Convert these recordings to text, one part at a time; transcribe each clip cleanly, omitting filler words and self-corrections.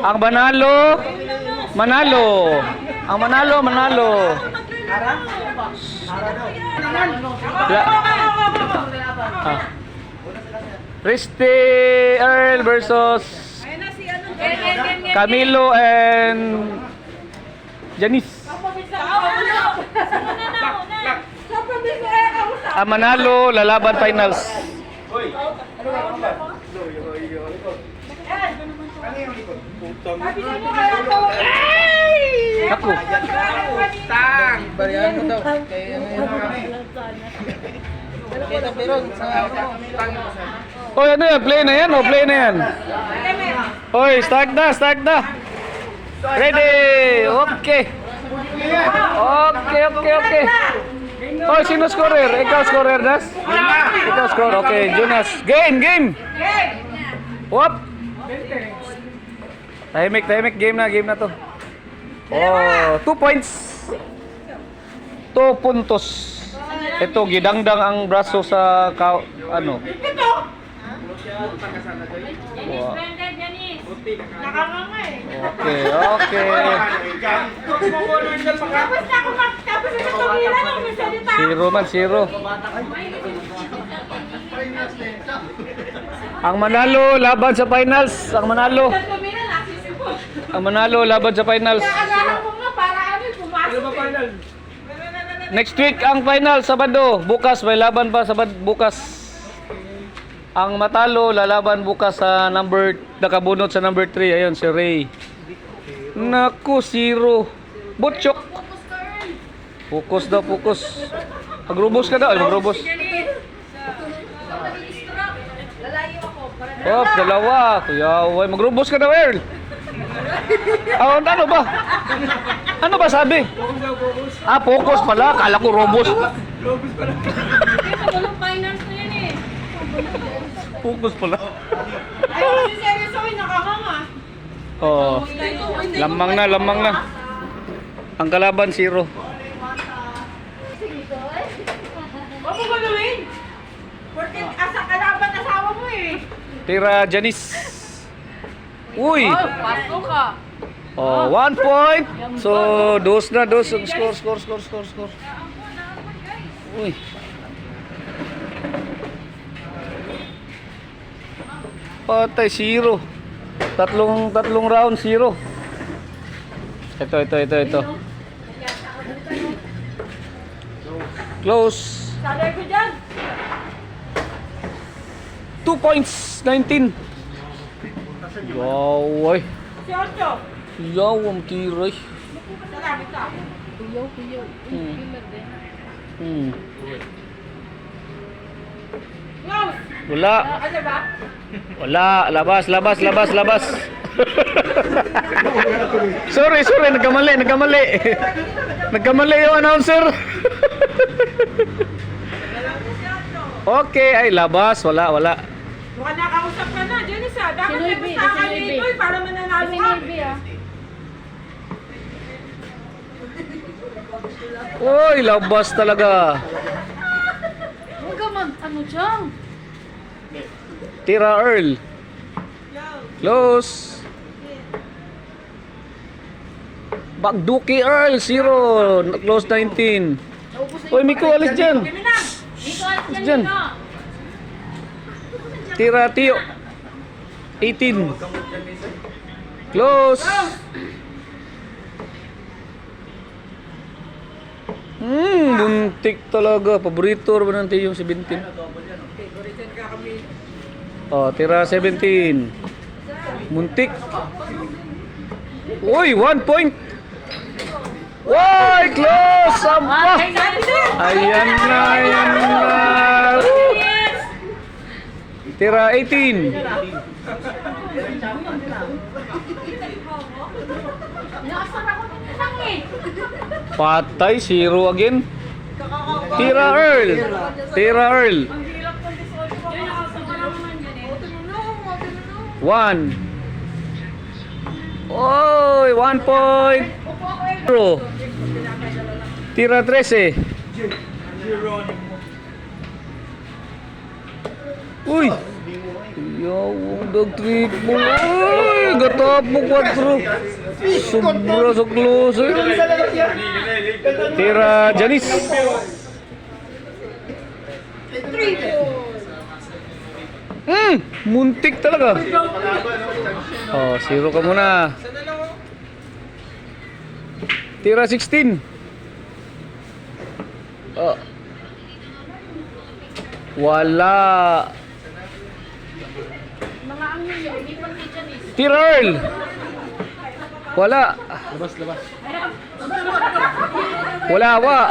Ang manalo, manalo. Ang manalo, manalo. Ah. Christy Earl versus Camilo and Janice. Ang manalo, lalaban finals. Ako. Tang! Barihan mo daw. Kita peron sa Oy, ano yan? Play na yan o play na yan? Oy, start na, start na. Ready? Okay. Okay, okay, okay. Oy, sino scorer? Ikaw scorer, Das? Ikaw score. Okay, Jonas. Game, game. Whoop. Tahimik, tahimik. Game na to. Oh, 2 points. 2 puntos. Ito, gidangdang ang braso sa ano. Wow. Okay, okay. Zero man, zero. Ang manalo laban sa finals. Ang manalo. Ang manalo laban sa finals. Next week ang final, Sabado. Bukas may laban pa Sabado bukas. Ang matalo lalaban bukas sa nakabunot sa number 3. Ayun si Ray. Naku, zero. Butchok. Focus daw, focus. Magrubos ka daw, magrubos. Oh, dalawa. Kuyaway, magrubos ka daw, Earl. Oh, ano ba? Ano ba sabi? Ah, focus pala. Kala ko robos. Focus pala. Ay, seryoso, nakakanga. Oh. Lamang na, lamang na. Ang kalaban, zero. Huwag mo gagawin. Porque asa kalaban asawa mo eh. Tira, Janice. Uy. Pasok ka. Oh, 1 point. So, dos na, dos. Score. Uy. Patay, zero. Tatlong round, zero. Ito. Close. Sabi ko dyan. 2 points, 19. Wow, ay. Si Ocho. Yaw, ang tiray. Salamat ka. Kuyaw. Close. Wala. Ano ba? Wala. Labas. Sorry. Nagkamali. Nagkamali yung announcer. Okay. Ay, labas. Wala. Mukhang nakausap ka na, Janice ah. Dapat may pustakan dito eh, para mananalo ka. Uy, labas talaga. Huwag ka ano dyan? Tira, Earl. Close. Bagduki, Earl. 0. Close 19. Uy, Miko, alis dyan. Alis dyan. Tira, Tio. 18. Close. Buntik talaga. Paborito ba natin yung 17? Oh, tira 17. Muntik. Uy, 1 point. Uy, close. Sampa. Ayan na. Tira 18. Patay, 0 again. Tira Earl. One. Oy, 1 point. Tira 13. Uy. Yung dog triple. Uy. Uy, gatapo 4. Sobra sa close. Tira Janice. Muntik talaga. Oh, 0 ka muna. Tira 16. Oh. Wala. Mga angin yun, hindi pang kitchen is. Tira Earl. Wala.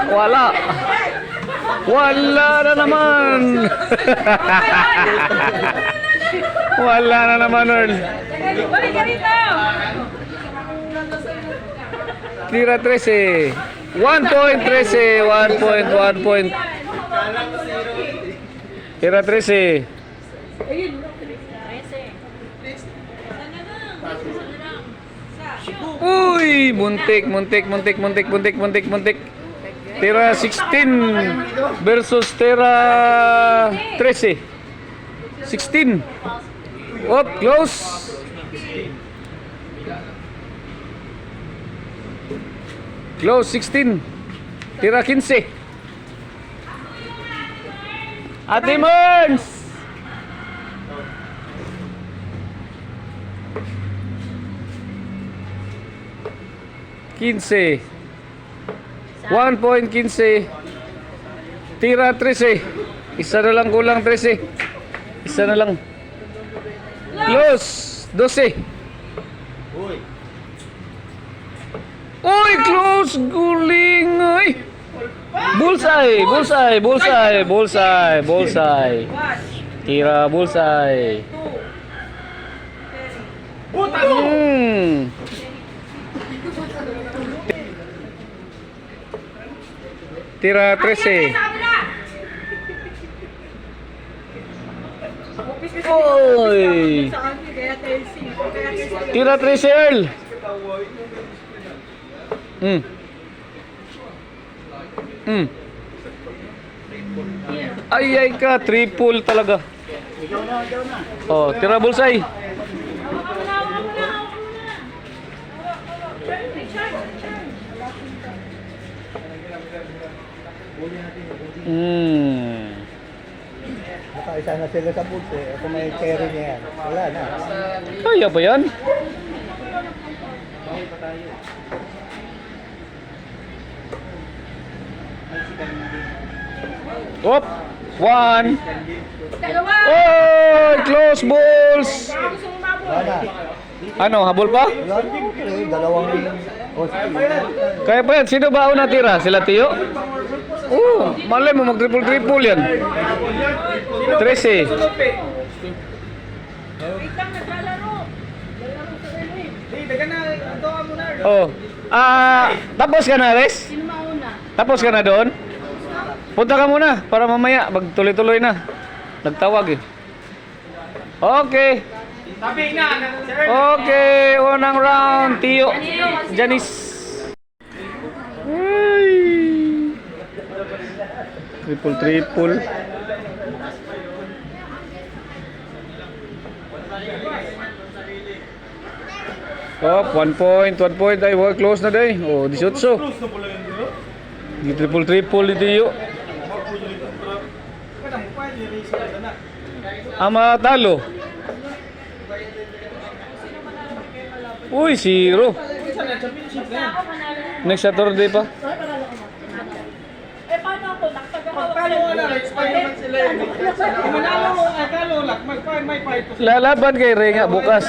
Wala. Wala na naman. Wala na naman, Earl. Balik ka rito! Tira 13. 1 point, 13. 1 point, 1 point. Tira 13. Uy, muntik. Tira 16 versus tira 13. 16. Up, close. Close 16. Tira 15. Ate Mons. Quince. 1.15. Tira 13. Isa na lang kulang 13. Isa na lang. Close 12. Uy, close. Guling. Ay. Bullseye. Tira bullseye. Tira 13. Oy. Tira 13 Earl. Ay ka, triple talaga. Oh, tira bullseye. Nakaisa na sila sa bulls eh. Kung may carry niya yan, wala na. Kaya ba yan? Op! 1. Oh, close balls. Wala na. Ano, habol pa? Yan, dalawang Kaya pa yan, sino ba una tira? Sila Tiyo? Oh, malay mo mag-triple yan. 13. Oh. Tapos ka na, Res? Sino mauna? Tapos ka na doon? Punta ka muna para mamaya magtuloy-tuloy na. Nagtawag eh. Okay. Okay, unang round, Tiyo. Janice. Ay. Triple. Oh, 1 point. Ay, close na day. Oh, 18. Di triple ni Tiyo. Talo. Uy, 0. Next Saturday pa. Eh, paano ako? Pagkalo nga na, expire naman sila eh. Kung manalo mo, kalo lang, may 5%. Lalaban kay Renga bukas.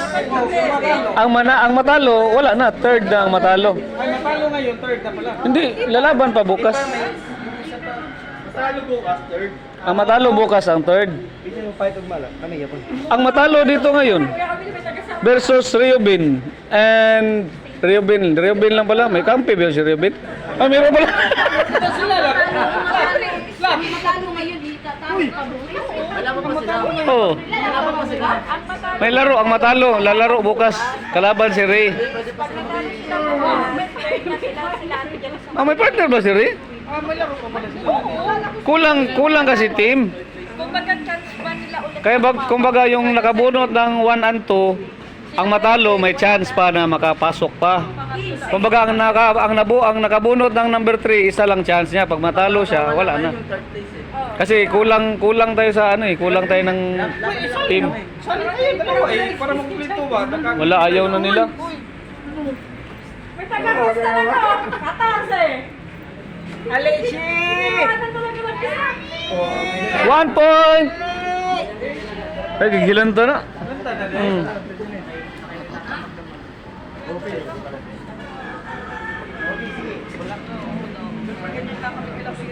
Ang matalo, wala na. Third na ang matalo. Ay, matalo ngayon, third na pala. Hindi, lalaban pa bukas. Matalo bukas, third. Ang matalo bukas ang third. Hindi mo fight of malak, kami yapon. Ang matalo dito ngayon versus Riobin. And Riobin lang pala. May kampi ba si Riobin? Meron pala. Matalo ngayon, di tatalo ka bro. Wala pa sila. Oh. Wala pa sila. May laro ang matalo. Lalaro bukas. Kalaban si Ray. May partner ba si Ray? Kulang kasi team. Kumbaga, transfer nila ulit. Kaya kumbaga yung nakabunot ng 1 and 2, ang matalo may chance pa na makapasok pa. Kumbaga ang nakabunot ng number 3, isa lang chance niya. Pag matalo siya, wala na. Kasi kulang tayo sa kulang tayo ng team. Sali kayo, dalawa eh. Para makumplito ba? Wala, ayaw na nila. May taga-gusto na to. 14. Alichi! Ano talaga mag-isa? 1 point! Ay, gigilan to na. Hmm.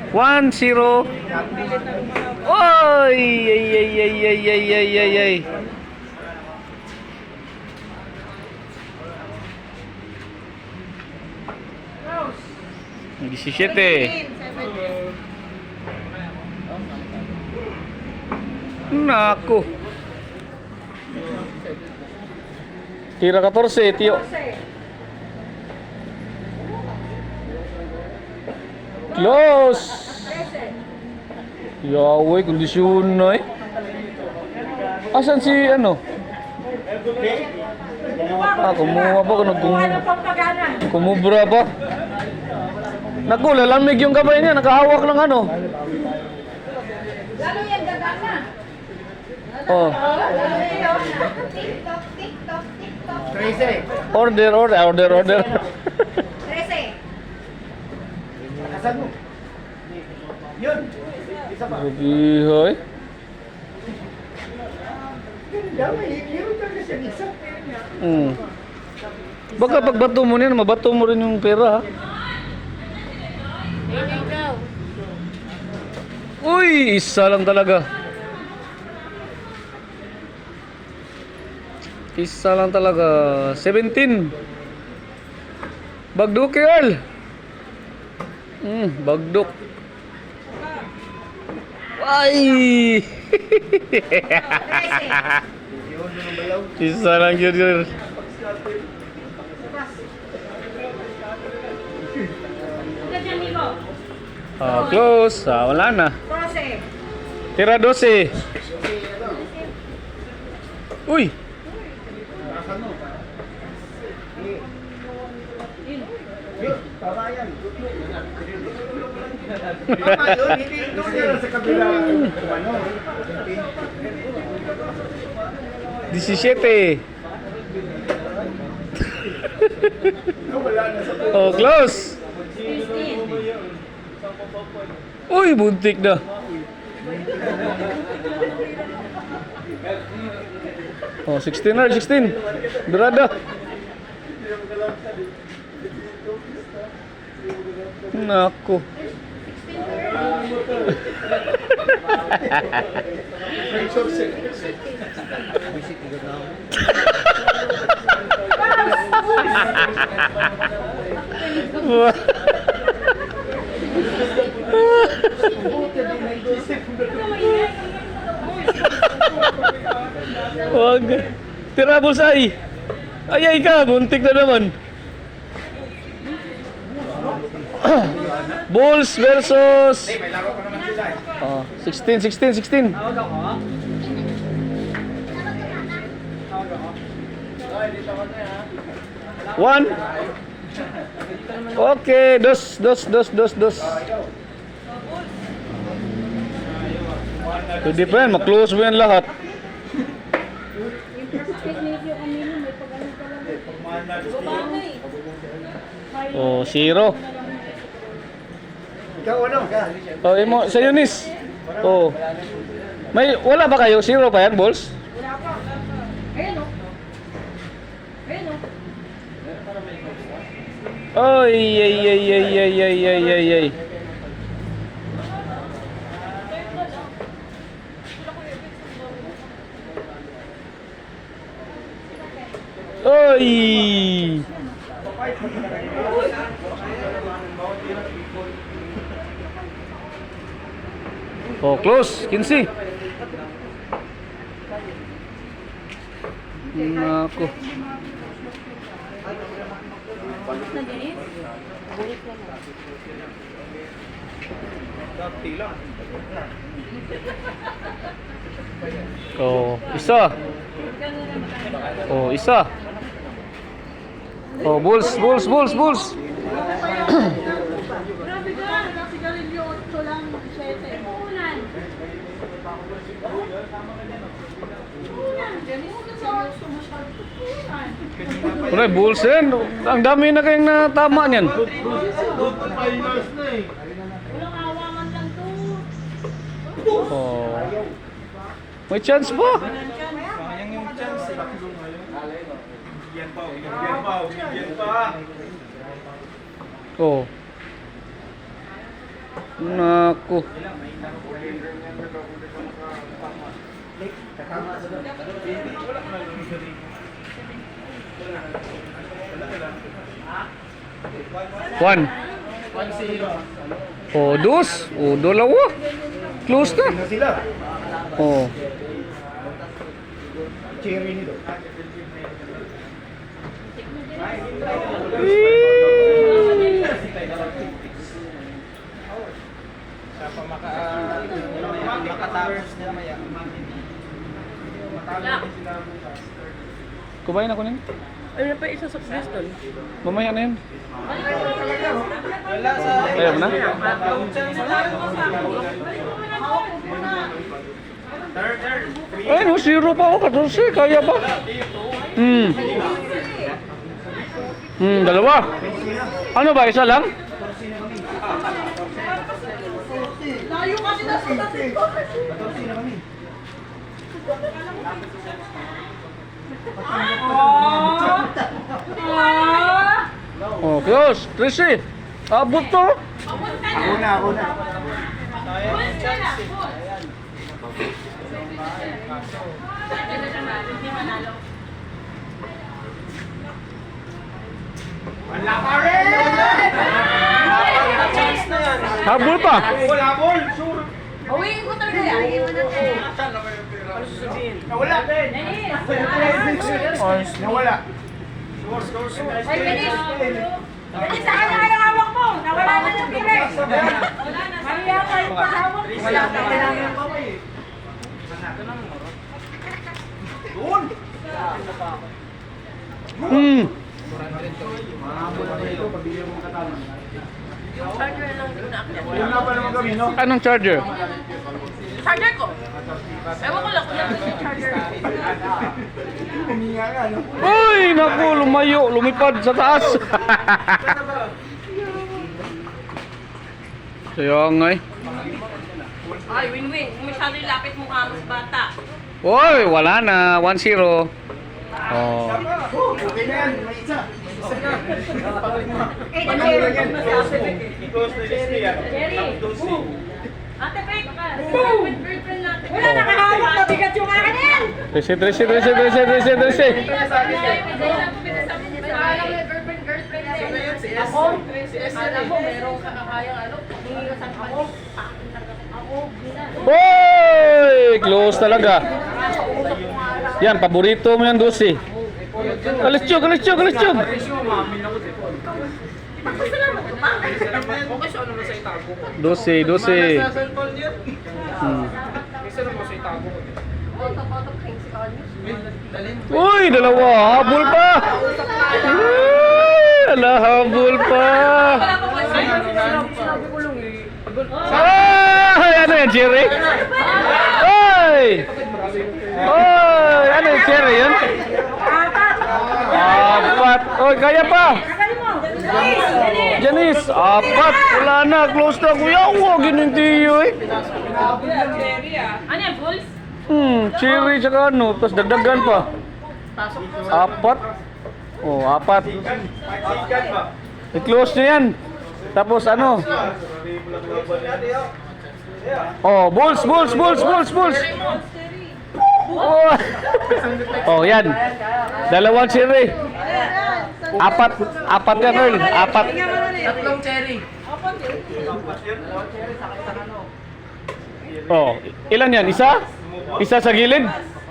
One, zero. Oy! Ay. Ang 17. Naku. Tira 14, tiyo. Close. Yaway, kondisyon na eh. Asan si ano? Kumuha pa. Kuha ng pampagana. Kumubra pa. Naku, lalamig yung kamay niya. Nakahawak ng ano. Lalo yan gagana. Oh. TikTok, TikTok, TikTok. Order. 13. Yun! Gihoy. Baka pag bato mo niyan, mabato mo rin yung pera ha. Uy, isa lang talaga. Isa lang talaga. 17. Bagduk Earl. Bagduk. Ay! Isa lang yun. Close. Wala na. 12. Tira 12. Uy! Tama yan. Tama yun, hindi doon yan sa kabila. Ano? 17. Wala na sa Oh, close. Uy, buntik na. Oh, 16 na, 16. Durada. Naku. Wag. Tira bulsay. Ay ka, buntik na naman. Bulls versus 16. One. Okay, dos. Pwede pa yan, maklose mo yan lahat. Oh, zero. Ikaw ano? Oh, imo sa Yunis. Oh. Wala ba kayo? Zero pa yan, balls? Ayan o. Ayan o. Oy, ay. Oy! Oh, close. 15. Naku. Oh, isa. Oh, isa. Oh, bulls. Grabe ka. Sigarilyo 8 lang. 7. Ulan. Uy, bulls yan. Ang dami na kayong natama niyan. Finals na eh. Walang awaman lang to. Oh. May chance pa. Sayang yung chance eh. Bigyan pa. Oh. Naku. One. 1-0. Oh, dos. Oh, dalawa. Close na. Sila. Oh. Cherry nito. Makatapos nila maya. Kumain ako niyan. Ano pa isa sa Bristol? Mamaya na yan. Wala sa... Ayaw na? Ay, no, zero pa ako. 14. Kaya ba? Dalawa. Ano ba? Isa lang? Layo kasi na sa tatin ko. Oh, close. 13. Abot to. Ako na. Wala pa rin! Chance na yan. Habol pa. Wala ball, sure. Uwiin ko talaga yan. Nawala. Nawala. Ay, finish! Finish sa kanya yung hawak mo! Nawala na yung bilis! Mahiya ka yung pahawak mo! Wala pa rin. Doon. Wala pa naman kami, no? Anong charger? Charger ko! Ewan ko lang kung yan yung charger. Huminga ka, no? Uy, naku, lumayo, lumipad sa taas. Kaya nga eh. Ay, win-win. Masyado yung lapit mo ka mas bata. Uy, wala na. 1-0. Oh. Okay na yan, may isa. Eh, Jerry! Because the list niya. Ate Peg! Girlfriend natin. Wala nakahawak! Mabigat yung akin yan! Boy! Close talaga. Yan, paborito mo yan, Dosi. Alis chug. Pasalamat ko pa. Okay siya naman sa itago ko. Dosi. Cellphone niya. Isa naman sa itago ko. Uy, dalawa. Habol pa. Ala, habol pa. Sinabi ko lang eh. Ay, ano yan, Jerry? Oy! Oy, ano yung Jerry yan? Apat. Oy, kaya pa. Janice, apat. Wala na, close na. Kuya, huwag ginintiyo eh. Ano yan, Bulls? Cherry tsaka ano, tapos dagdagan pa. Apat. Oh, apat. I-close nyo yan. Tapos ano? Oh, bulls. Oh, oh yan. Dalawang cherry. Apat yan, Earl. Apat. Tatlong cherry. Oh, ilan yan? Isa? Isa sa gilid?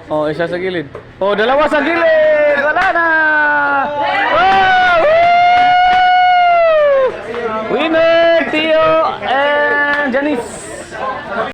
Oh, isa sa gilid. Oh, dalawa sa gilid. Wala na. Wow! Woo! Winner, Tio and Janice.